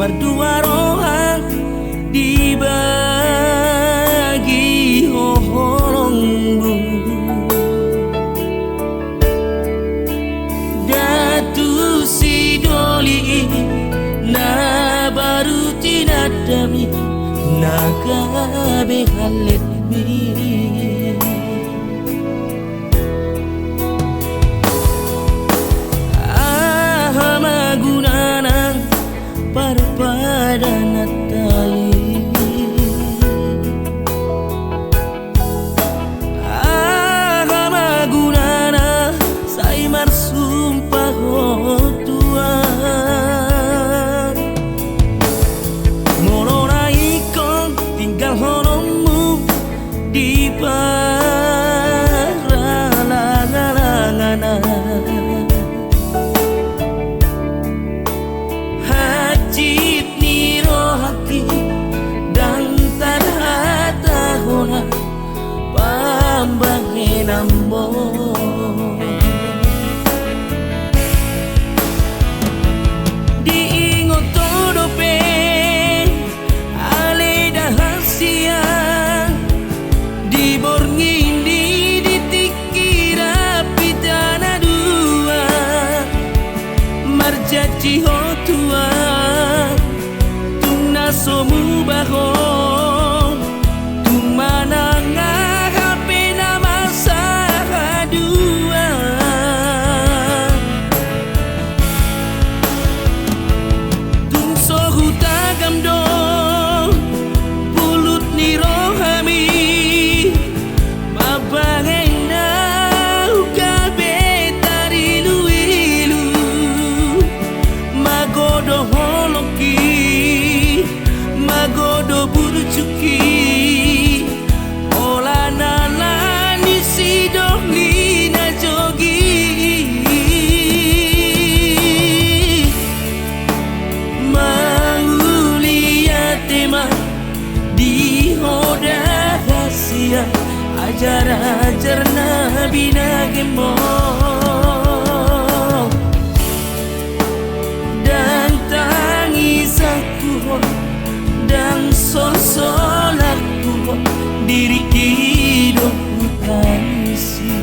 berdua rohang dibagi hoholong datu si doli na baru tidak dami naga behalet mi parpadana tali agama gunana sai marsumpah tua morona ikon tinggal honomu di paralangan nambo diingot todo pe ale dahasia diborngin di ditikira pitana dua marjaji hotua tuna somu baho tumananga magodo burcuki ola nala ni sidoh lina jogi maulia tema di hoda hasia ajar-ajar nabi nagemo dan tangis aku dan sol-solaku diri hidupku tangisi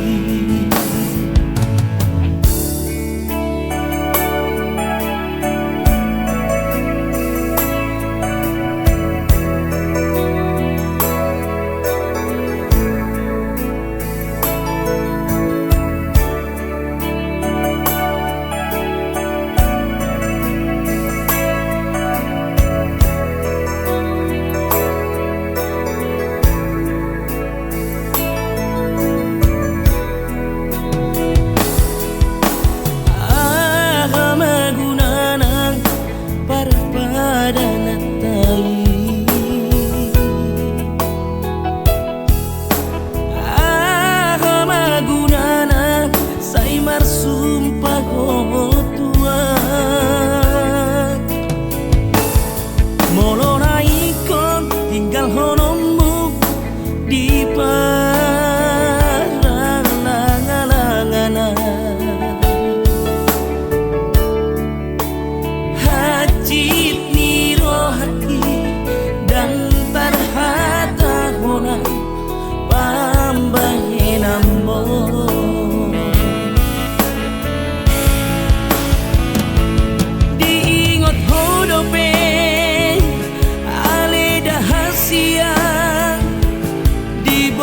di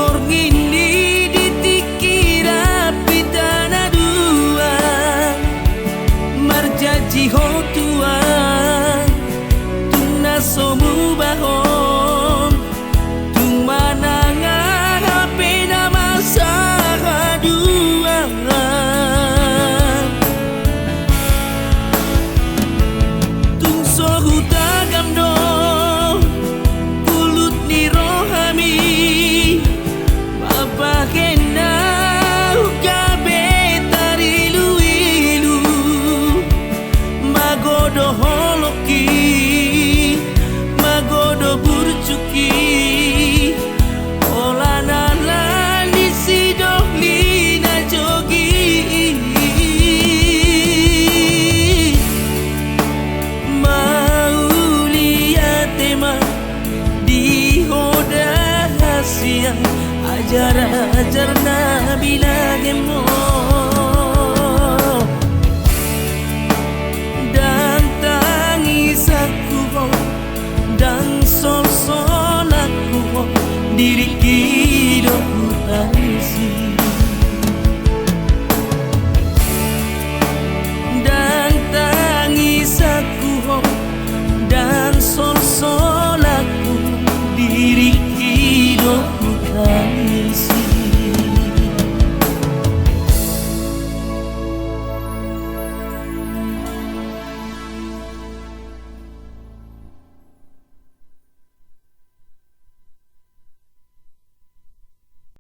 Jara-jarna bilagemo dan tangis aku dan sol-sol aku diri